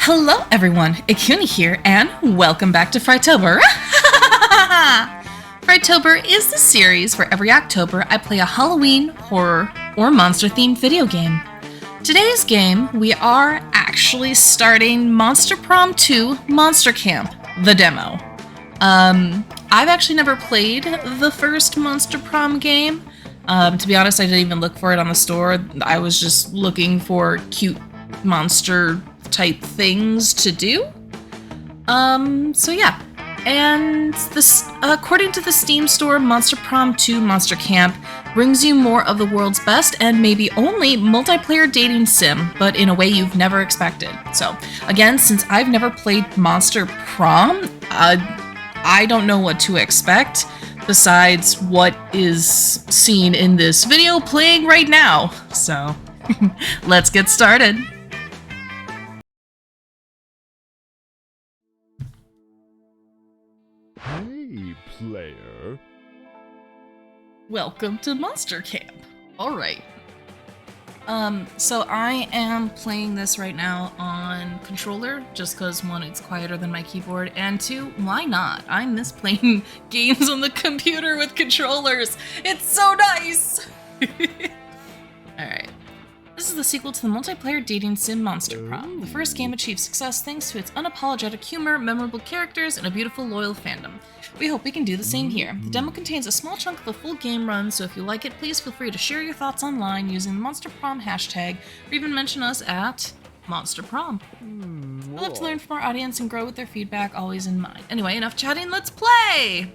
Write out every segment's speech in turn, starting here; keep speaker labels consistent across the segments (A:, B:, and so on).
A: Hello everyone, Ikuni here, and welcome back to Frightober. Frightober is the series where every October I play a Halloween, horror, or monster-themed video game. Today's game, we are actually starting Monster Prom 2 Monster Camp, the demo. I've actually never played the first Monster Prom game. To be honest, I didn't even look for it on the store. I was just looking for cute monster type things to do. So yeah. And this, according to the Steam store, Monster Prom 2 Monster Camp brings you more of the world's best and maybe only multiplayer dating sim, but in a way you've never expected. So again, since I've never played Monster Prom, I don't know what to expect besides what is seen in this video playing right now. So let's get started.
B: Hey, player.
A: Welcome to Monster Camp. Alright. So I am playing this right now on controller, just because one, it's quieter than my keyboard, and two, why not? I miss playing games on the computer with controllers. It's so nice! Alright. This is the sequel to the multiplayer dating sim Monster Prom. The first game achieved success thanks to its unapologetic humor, memorable characters, and a beautiful, loyal fandom. We hope we can do the same here. The demo contains a small chunk of the full game run, so if you like it, please feel free to share your thoughts online using the Monster Prom hashtag, or even mention us at Monster Prom. I'd love to learn from our audience and grow with their feedback, always in mind. Anyway, enough chatting, let's play!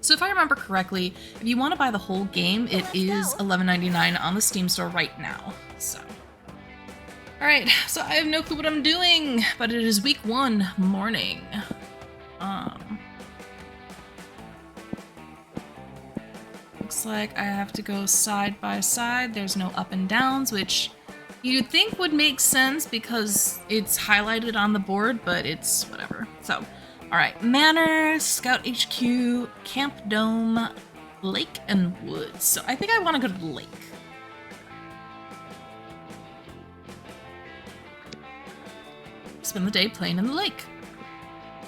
A: So if I remember correctly, if you want to buy the whole game, it is $11.99 on the Steam store right now. So, alright, so I have no clue what I'm doing, but it is week 1 morning. Looks like I have to go side by side. There's no up and downs, which you'd think would make sense because it's highlighted on the board, but it's whatever. So, alright, Manor, Scout HQ, Camp Dome, Lake and Woods. So I think I want to go to the lake. Spend the day playing in the lake.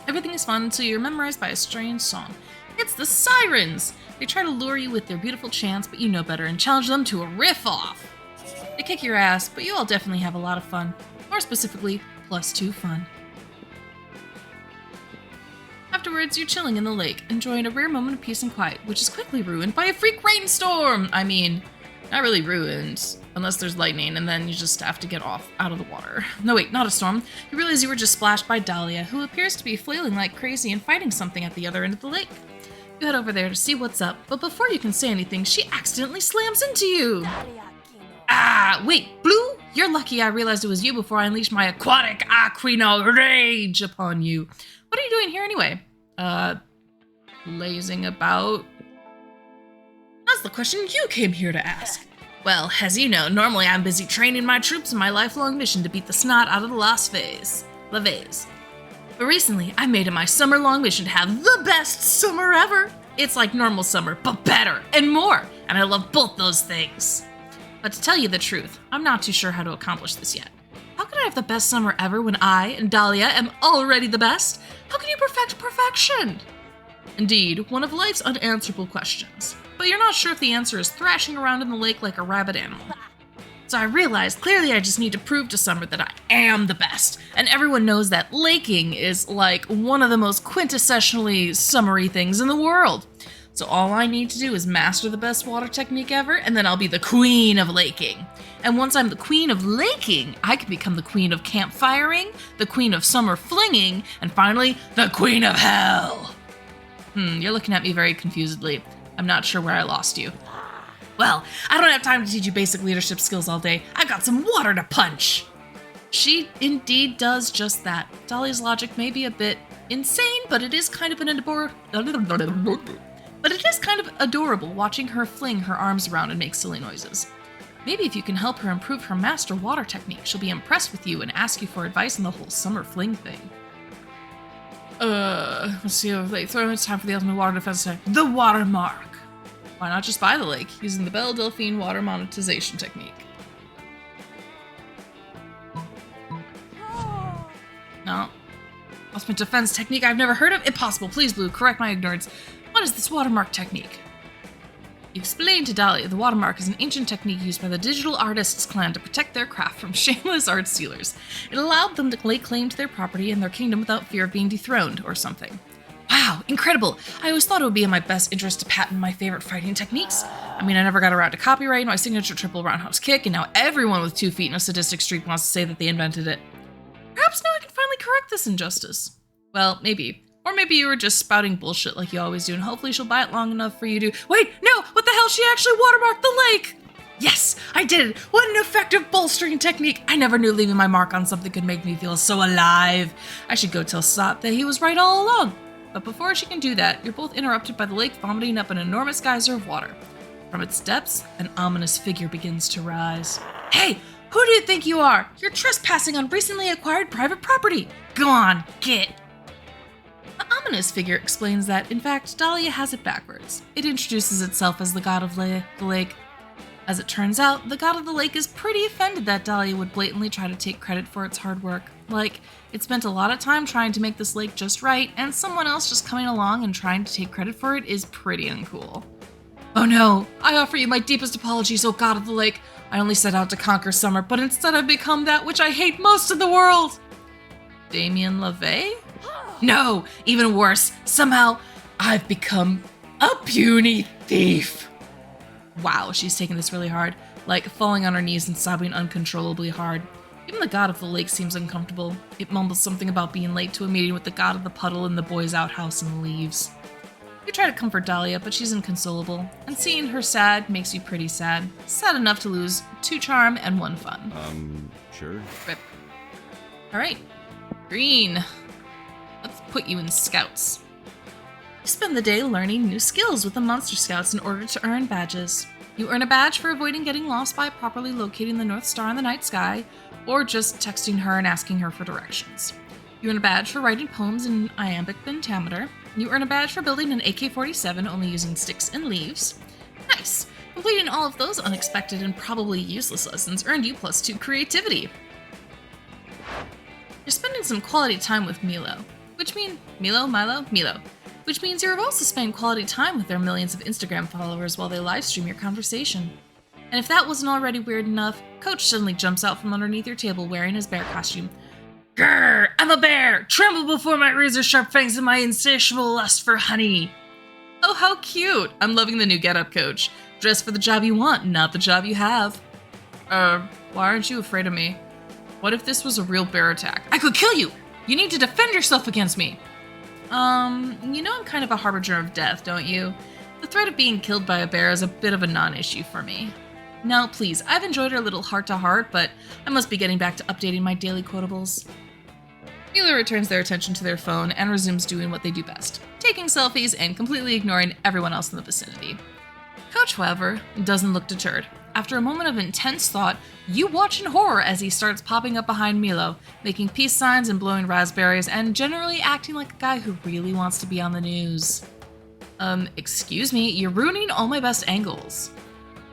A: Everything is fun until you're memorized by a strange song. It's the Sirens! They try to lure you with their beautiful chants, but you know better and challenge them to a riff-off. They kick your ass, but you all definitely have a lot of fun. More specifically, +2 fun. Afterwards, you're chilling in the lake, enjoying a rare moment of peace and quiet, which is quickly ruined by a freak rainstorm! I mean, not really ruined, unless there's lightning, and then you just have to get out of the water. No wait, not a storm. You realize you were just splashed by Dahlia, who appears to be flailing like crazy and fighting something at the other end of the lake. You head over there to see what's up, but before you can say anything, she accidentally slams into you! Ah, wait, Blue? You're lucky I realized it was you before I unleashed my aquatic Aquino rage upon you. What are you doing here anyway? Lazing about? That's the question you came here to ask. Well, as you know, normally I'm busy training my troops in my lifelong mission to beat the snot out of the LaVeys. But recently, I made it my summer-long mission to have the best summer ever. It's like normal summer, but better and more, and I love both those things. But to tell you the truth, I'm not too sure how to accomplish this yet. How can I have the best summer ever when I and Dahlia am already the best? How can you perfect perfection? Indeed, one of life's unanswerable questions. But you're not sure if the answer is thrashing around in the lake like a rabid animal. So I realized clearly I just need to prove to Summer that I am the best, and everyone knows that laking is like one of the most quintessentially summery things in the world. So all I need to do is master the best water technique ever, and then I'll be the queen of laking. And once I'm the queen of laking, I can become the queen of campfiring, the queen of summer flinging, and finally, the queen of hell. You're looking at me very confusedly. I'm not sure where I lost you. Well, I don't have time to teach you basic leadership skills all day. I've got some water to punch. She indeed does just that. Dolly's logic may be a bit insane, but it is kind of adorable watching her fling her arms around and make silly noises. Maybe if you can help her improve her master water technique, she'll be impressed with you and ask you for advice on the whole summer fling thing. Let's see, it's time for the ultimate water defense attack. The watermark. Why not just buy the lake, using the Belle Delphine water monetization technique? No. Ultimate defense technique I've never heard of? Impossible. Please, Blue, correct my ignorance. What is this watermark technique? You explained to Dahlia the watermark is an ancient technique used by the digital artists clan to protect their craft from shameless art stealers. It allowed them to lay claim to their property and their kingdom without fear of being dethroned or something. Wow, incredible! I always thought it would be in my best interest to patent my favorite fighting techniques. I mean, I never got around to copyrighting my signature triple roundhouse kick, and now everyone with 2 feet and a sadistic streak wants to say that they invented it. Perhaps now I can finally correct this injustice. Well, maybe. Or maybe you were just spouting bullshit like you always do, and hopefully she'll buy it long enough for you to— Wait, no! What the hell? She actually watermarked the lake! Yes, I did it! What an effective bolstering technique! I never knew leaving my mark on something could make me feel so alive. I should go tell Sot that he was right all along. But before she can do that, you're both interrupted by the lake vomiting up an enormous geyser of water. From its depths, an ominous figure begins to rise. Hey! Who do you think you are? You're trespassing on recently acquired private property! Go on, get! The ominous figure explains that, in fact, Dahlia has it backwards. It introduces itself as the god of the lake. As it turns out, the god of the lake is pretty offended that Dahlia would blatantly try to take credit for its hard work. Like, it spent a lot of time trying to make this lake just right, and someone else just coming along and trying to take credit for it is pretty uncool. Oh no, I offer you my deepest apologies, O god of the lake. I only set out to conquer summer, but instead I've become that which I hate most in the world. Damien LaVey? No, even worse. Somehow, I've become a puny thief. Wow, she's taking this really hard, like falling on her knees and sobbing uncontrollably hard. Even the god of the lake seems uncomfortable. It mumbles something about being late to a meeting with the god of the puddle in the boys' outhouse and leaves. You try to comfort Dahlia, but she's inconsolable, and seeing her sad makes you pretty sad. Sad enough to lose 2 charm and 1 fun.
B: Sure.
A: Rip. Alright. Green. Let's put you in Scouts. You spend the day learning new skills with the Monster Scouts in order to earn badges. You earn a badge for avoiding getting lost by properly locating the North Star in the night sky, or just texting her and asking her for directions. You earn a badge for writing poems in iambic pentameter. You earn a badge for building an AK-47 only using sticks and leaves. Nice! Completing all of those unexpected and probably useless lessons earned you +2 creativity. You're spending some quality time with Milo, which means which means you're also spending quality time with their millions of Instagram followers while they live stream your conversation. And if that wasn't already weird enough, Coach suddenly jumps out from underneath your table wearing his bear costume. Grrr! I'm a bear! Tremble before my razor-sharp fangs and my insatiable lust for honey! Oh, how cute! I'm loving the new getup, Coach. Dress for the job you want, not the job you have. Why aren't you afraid of me? What if this was a real bear attack? I could kill you! You need to defend yourself against me! You know I'm kind of a harbinger of death, don't you? The threat of being killed by a bear is a bit of a non-issue for me. No, please, I've enjoyed our little heart-to-heart, but I must be getting back to updating my daily quotables. Milo returns their attention to their phone and resumes doing what they do best, taking selfies and completely ignoring everyone else in the vicinity. Coach, however, doesn't look deterred. After a moment of intense thought, you watch in horror as he starts popping up behind Milo, making peace signs and blowing raspberries, and generally acting like a guy who really wants to be on the news. Excuse me, you're ruining all my best angles.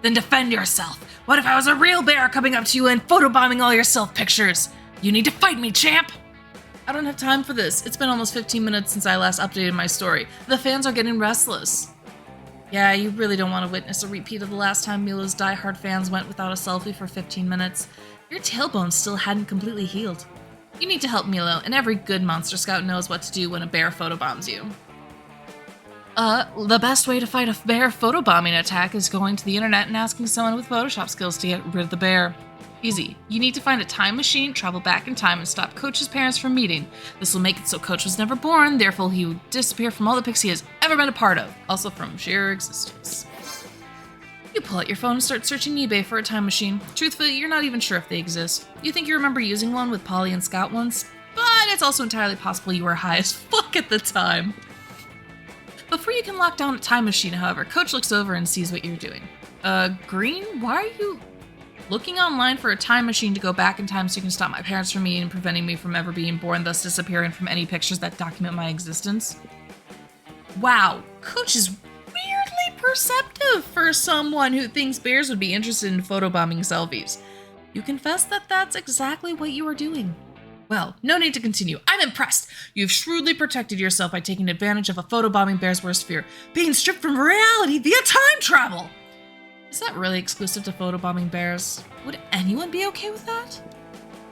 A: Then defend yourself! What if I was a real bear coming up to you and photobombing all your self-pictures? You need to fight me, champ! I don't have time for this. It's been almost 15 minutes since I last updated my story. The fans are getting restless. Yeah, you really don't want to witness a repeat of the last time Milo's diehard fans went without a selfie for 15 minutes. Your tailbone still hadn't completely healed. You need to help Milo, and every good Monster Scout knows what to do when a bear photobombs you. The best way to fight a bear photobombing attack is going to the internet and asking someone with Photoshop skills to get rid of the bear. Easy. You need to find a time machine, travel back in time, and stop Coach's parents from meeting. This will make it so Coach was never born, therefore he would disappear from all the pics he has ever been a part of, also from sheer existence. You pull out your phone and start searching eBay for a time machine. Truthfully, you're not even sure if they exist. You think you remember using one with Polly and Scott once, but it's also entirely possible you were high as fuck at the time. Before you can lock down a time machine, however, Coach looks over and sees what you're doing. Green, why are you looking online for a time machine to go back in time so you can stop my parents from me and preventing me from ever being born, thus disappearing from any pictures that document my existence? Wow, Coach is weirdly perceptive for someone who thinks bears would be interested in photobombing selfies. You confess that that's exactly what you are doing. Well, no need to continue. I'm impressed. You've shrewdly protected yourself by taking advantage of a photobombing bear's worst fear, being stripped from reality via time travel. Is that really exclusive to photobombing bears? Would anyone be okay with that?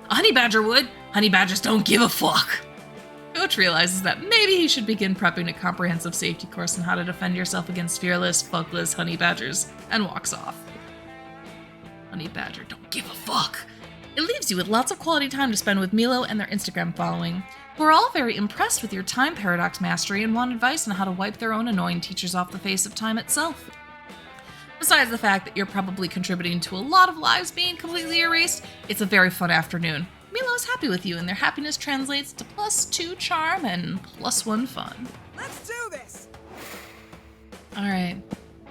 A: A honey badger would. Honey badgers don't give a fuck. Coach realizes that maybe he should begin prepping a comprehensive safety course on how to defend yourself against fearless, fuckless honey badgers, and walks off. Honey badger don't give a fuck. It leaves you with lots of quality time to spend with Milo and their Instagram following, who are all very impressed with your time paradox mastery and want advice on how to wipe their own annoying teachers off the face of time itself. Besides the fact that you're probably contributing to a lot of lives being completely erased, it's a very fun afternoon. Milo's happy with you, and their happiness translates to +2 charm and +1 fun.
C: Let's do this!
A: Alright,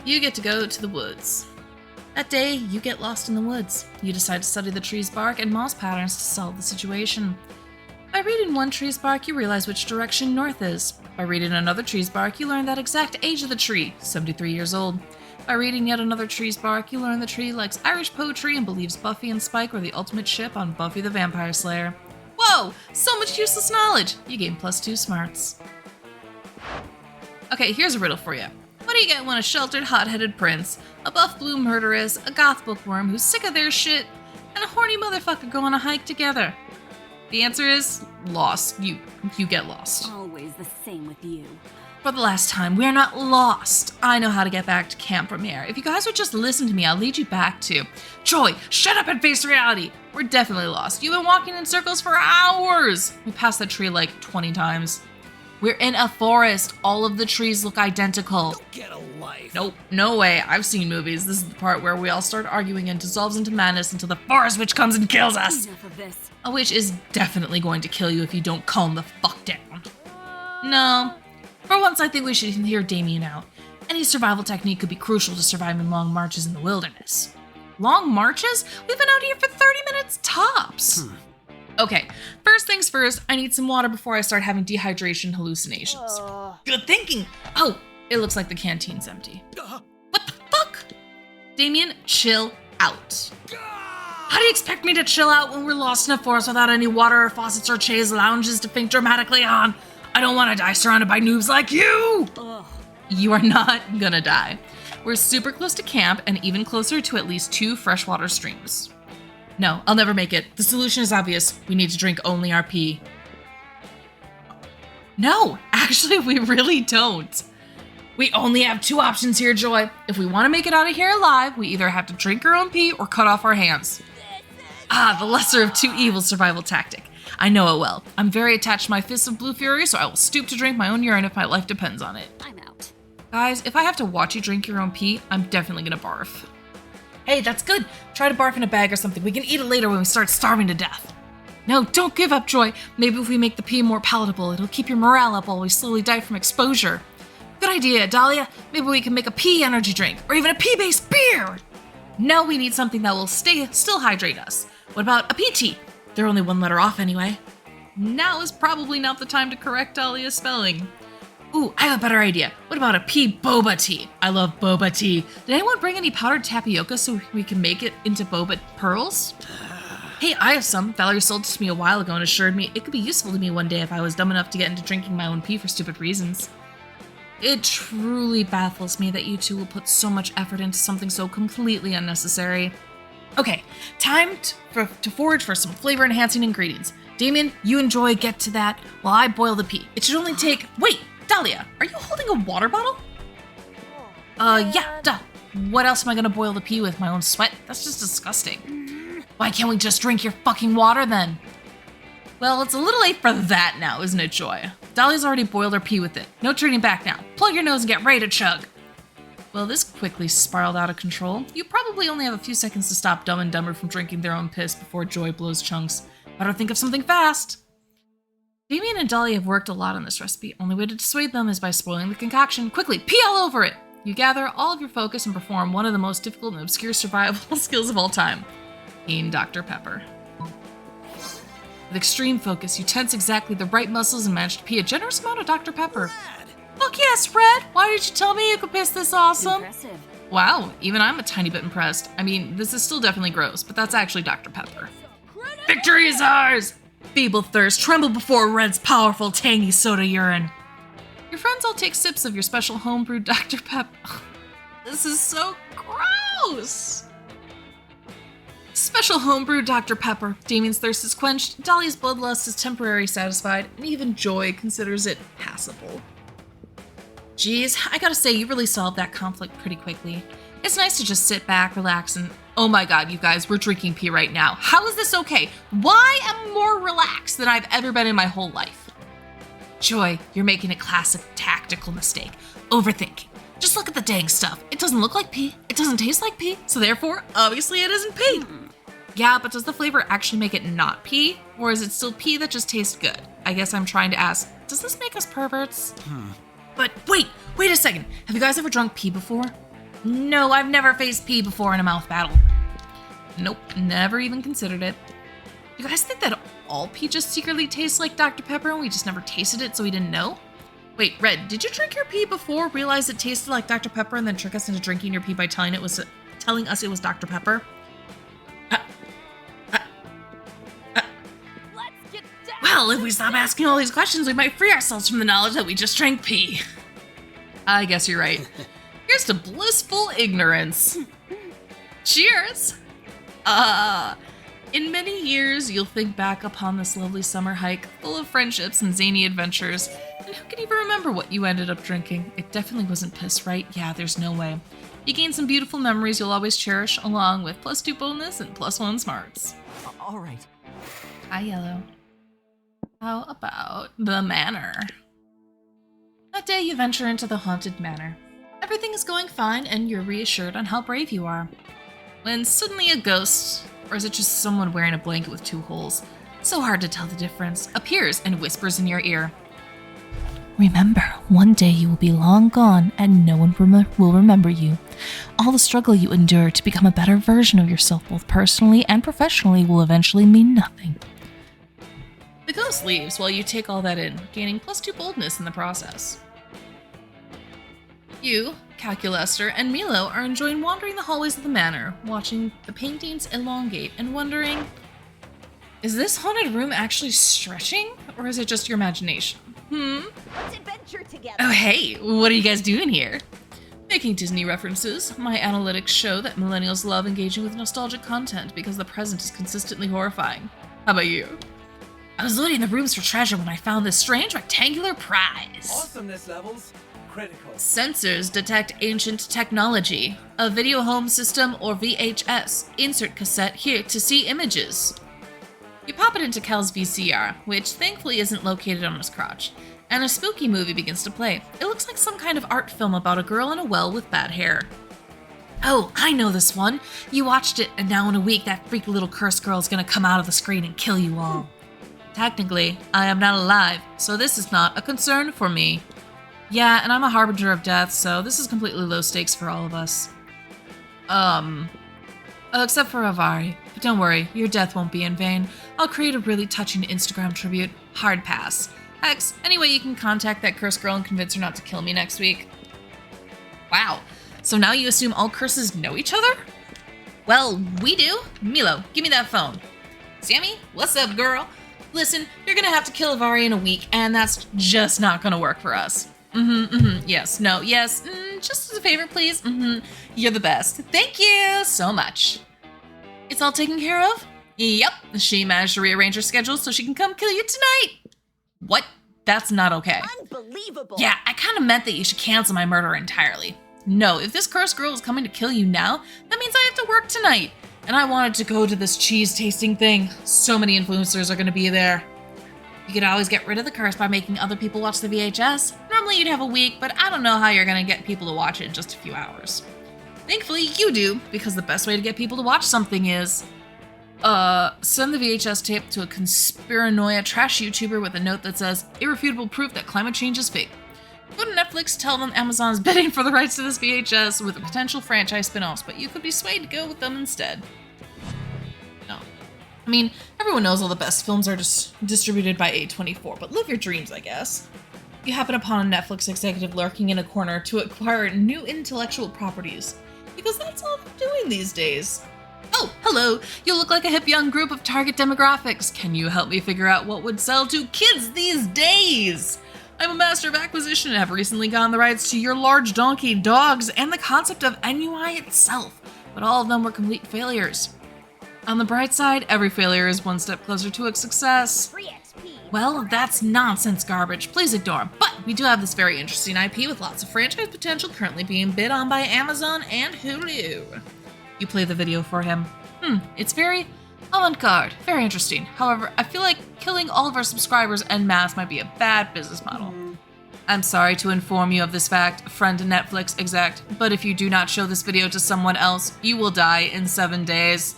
A: you get to go to the woods. That day, you get lost in the woods. You decide to study the tree's bark and moss patterns to solve the situation. By reading one tree's bark, you realize which direction north is. By reading another tree's bark, you learn that exact age of the tree, 73 years old. By reading yet another tree's bark, you learn the tree likes Irish poetry and believes Buffy and Spike were the ultimate ship on Buffy the Vampire Slayer. Whoa! So much useless knowledge! You gain +2 smarts. Okay, here's a riddle for you. What do you get when a sheltered, hot-headed prince, a buff blue murderess, a goth bookworm who's sick of their shit, and a horny motherfucker go on a hike together? The answer is lost. You get lost.
D: Always the same with you.
A: For the last time, we are not lost. I know how to get back to Camp Premiere. If you guys would just listen to me, I'll lead you back to... Joy, shut up and face reality! We're definitely lost. You've been walking in circles for hours! We passed that tree like 20 times. We're in a forest. All of the trees look identical.
C: Don't get a life.
A: Nope, no way. I've seen movies. This is the part where we all start arguing and dissolves into madness until the forest witch comes and kills us.
D: Enough of this.
A: A witch is definitely going to kill you if you don't calm the fuck down. No. For once, I think we should hear Damien out. Any survival technique could be crucial to surviving long marches in the wilderness. Long marches? We've been out here for 30 minutes tops. Okay, first things first, I need some water before I start having dehydration hallucinations. Good thinking. Oh, it looks like the canteen's empty. What the fuck? Damien, chill out. How do you expect me to chill out when we're lost in a forest without any water or faucets or chaise lounges to think dramatically on? I don't want to die surrounded by noobs like you!
D: Ugh.
A: You are not gonna die. We're super close to camp and even closer to at least 2 freshwater streams. No, I'll never make it. The solution is obvious. We need to drink only our pee. No, actually, we really don't. We only have 2 options here, Joy. If we want to make it out of here alive, we either have to drink our own pee or cut off our hands. Ah, the lesser of 2 evils survival tactic. I know it well. I'm very attached to my fists of blue fury, so I will stoop to drink my own urine if my life depends on it.
D: I'm out.
A: Guys, if I have to watch you drink your own pee, I'm definitely gonna barf. Hey, that's good. Try to barf in a bag or something. We can eat it later when we start starving to death. No, don't give up, Joy. Maybe if we make the pee more palatable, it'll keep your morale up while we slowly die from exposure. Good idea, Dahlia. Maybe we can make a pee energy drink, or even a pee-based beer. No, we need something that will still hydrate us. What about a PT? They're only 1 letter off anyway. Now is probably not the time to correct Dahlia's spelling. Ooh, I have a better idea. What about a pea boba tea? I love boba tea. Did anyone bring any powdered tapioca so we can make it into boba pearls? Hey, I have some. Valerie sold it to me a while ago and assured me it could be useful to me one day if I was dumb enough to get into drinking my own pee for stupid reasons. It truly baffles me that you two will put so much effort into something so completely unnecessary. Okay, time to forage for some flavor-enhancing ingredients. Damien, you and Joy get to that while I boil the pea. It should only take... Wait, Dahlia, are you holding a water bottle? Yeah, duh. What else am I gonna boil the pea with? My own sweat? That's just disgusting. Why can't we just drink your fucking water then? Well, it's a little late for that now, isn't it, Joy? Dahlia's already boiled her pee with it. No turning back now. Plug your nose and get ready to chug. Well, this quickly spiraled out of control. You probably only have a few seconds to stop Dumb and Dumber from drinking their own piss before Joy blows chunks. Better think of something fast. Damien and Dahlia have worked a lot on this recipe. Only way to dissuade them is by spoiling the concoction. Quickly, pee all over it! You gather all of your focus and perform one of the most difficult and obscure survival skills of all time. Eating Dr. Pepper. With extreme focus, you tense exactly the right muscles and manage to pee a generous amount of Dr. Pepper. Fuck yes, Red! Why did you tell me you could piss this awesome?
D: Impressive.
A: Wow, even I'm a tiny bit impressed. I mean, this is still definitely gross, but that's actually Dr. Pepper. Victory is ours! feeble thirst, tremble before Red's powerful, tangy soda urine. Your friends all take sips of your special homebrewed Dr. Pepper. This is so gross! Special homebrewed Dr. Pepper. Damien's thirst is quenched, Dolly's bloodlust is temporarily satisfied, and even Joy considers it passable. Geez, I gotta say, you really solved that conflict pretty quickly. It's nice to just sit back, relax, and oh my god, you guys, we're drinking pee right now. How is this okay? Why am I more relaxed than I've ever been in my whole life? Joy, you're making a classic tactical mistake. Overthinking. Just look at the dang stuff. It doesn't look like pee, it doesn't taste like pee, so therefore, obviously it isn't pee. Yeah, but does the flavor actually make it not pee? Or is it still pee that just tastes good? I guess I'm trying to ask, does this make us perverts? But wait a second. Have you guys ever drunk pee before? No, I've never faced pee before in a mouth battle. Nope, never even considered it. You guys think that all pee just secretly tastes like Dr. Pepper and we just never tasted it so we didn't know? Wait, Red, did you drink your pee before, realize it tasted like Dr. Pepper, and then trick us into drinking your pee by telling us it was Dr. Pepper? Well, if we stop asking all these questions, we might free ourselves from the knowledge that we just drank pee. I guess you're right. Here's to blissful ignorance. Cheers! In many years, you'll think back upon this lovely summer hike, full of friendships and zany adventures, and who can even remember what you ended up drinking? It definitely wasn't piss, right? Yeah, there's no way. You gain some beautiful memories you'll always cherish, along with +2 bonus and +1 smarts.
C: All right.
A: Hi, Yellow. How about the manor? That day you venture into the haunted manor. Everything is going fine and you're reassured on how brave you are. When suddenly a ghost, or is it just someone wearing a blanket with 2 holes, so hard to tell the difference, appears and whispers in your ear. Remember, one day you will be long gone and no one will remember you. All the struggle you endure to become a better version of yourself both personally and professionally will eventually mean nothing. The ghost leaves while you take all that in, gaining +2 boldness in the process. You, Calculester, and Milo are enjoying wandering the hallways of the manor, watching the paintings elongate and wondering, is this haunted room actually stretching, or is it just your imagination?
D: Let's adventure together.
A: Oh hey, what are you guys doing here? Making Disney references, my analytics show that millennials love engaging with nostalgic content because the present is consistently horrifying. How about you? I was looting the rooms for treasure when I found this strange rectangular prize.
C: Awesomeness levels critical.
A: Sensors detect ancient technology. A video home system or VHS. Insert cassette here to see images. You pop it into Cal's VCR, which thankfully isn't located on his crotch, and a spooky movie begins to play. It looks like some kind of art film about a girl in a well with bad hair. Oh, I know this one. You watched it, and now in a week that freaky little cursed girl is gonna come out of the screen and kill you all. Technically, I am not alive, so this is not a concern for me. Yeah, and I'm a harbinger of death, so this is completely low stakes for all of us. Except for Avari. But don't worry, your death won't be in vain. I'll create a really touching Instagram tribute. Hard pass. Hex, anyway, you can contact that cursed girl and convince her not to kill me next week. Wow, so now you assume all curses know each other? Well, we do. Milo, give me that phone. Sammy, what's up, girl? Listen, you're gonna have to kill Avari in a week, and that's just not gonna work for us. Yes, no, yes, just as a favor, please. You're the best. Thank you so much. It's all taken care of? Yep, she managed to rearrange her schedule so she can come kill you tonight. What? That's not okay.
D: Unbelievable.
A: Yeah, I kind of meant that you should cancel my murder entirely. No, if this cursed girl is coming to kill you now, that means I have to work tonight. And I wanted to go to this cheese tasting thing. So many influencers are gonna be there. You could always get rid of the curse by making other people watch the VHS. Normally you'd have a week, but I don't know how you're gonna get people to watch it in just a few hours. Thankfully you do, because the best way to get people to watch something is, send the VHS tape to a conspiranoia trash YouTuber with a note that says, irrefutable proof that climate change is fake. Go to Netflix, tell them Amazon's bidding for the rights to this VHS with potential franchise spin-offs, but you could be swayed to go with them instead. No. I mean, everyone knows all the best films are distributed by A24, but live your dreams, I guess. You happen upon a Netflix executive lurking in a corner to acquire new intellectual properties, because that's all they're doing these days. Oh, hello. You look like a hip young group of target demographics. Can you help me figure out what would sell to kids these days? I'm a master of acquisition and have recently gotten the rights to Your Large Donkey Dogs and the concept of NUI itself, but all of them were complete failures. On the bright side, every failure is one step closer to a success.
D: Free XP.
A: Well, that's nonsense garbage. Please ignore them. But we do have this very interesting IP with lots of franchise potential currently being bid on by Amazon and Hulu. You play the video for him. It's very avant-garde, very interesting. However, I feel like killing all of our subscribers en masse might be a bad business model. I'm sorry to inform you of this fact, friend Netflix exec, but if you do not show this video to someone else, you will die in 7 days.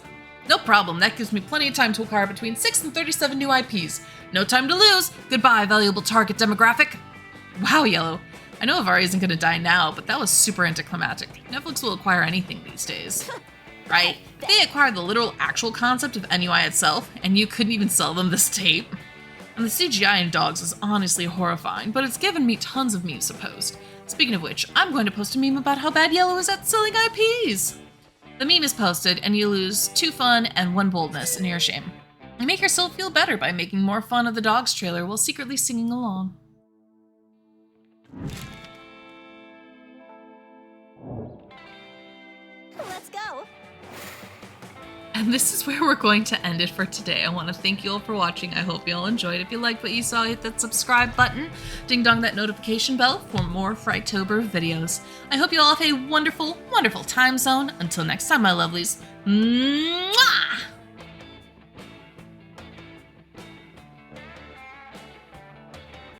A: No problem, that gives me plenty of time to acquire between 6 and 37 new IPs. No time to lose. Goodbye, valuable target demographic. Wow, Yellow. I know Avari isn't gonna die now, but that was super anticlimactic. Netflix will acquire anything these days. Right? They acquired the literal actual concept of NUI itself, and you couldn't even sell them this tape. And the CGI in Dogs is honestly horrifying, but it's given me tons of memes to post. Speaking of which, I'm going to post a meme about how bad Yellow is at selling IPs. The meme is posted, and you lose 2 fun and 1 boldness in your shame. You make yourself feel better by making more fun of the Dogs trailer while secretly singing along.
D: Let's go.
A: And this is where we're going to end it for today. I want to thank you all for watching. I hope you all enjoyed. If you liked what you saw, hit that subscribe button. Ding dong that notification bell for more Frightober videos. I hope you all have a wonderful, wonderful time zone. Until next time, my lovelies. Mwah!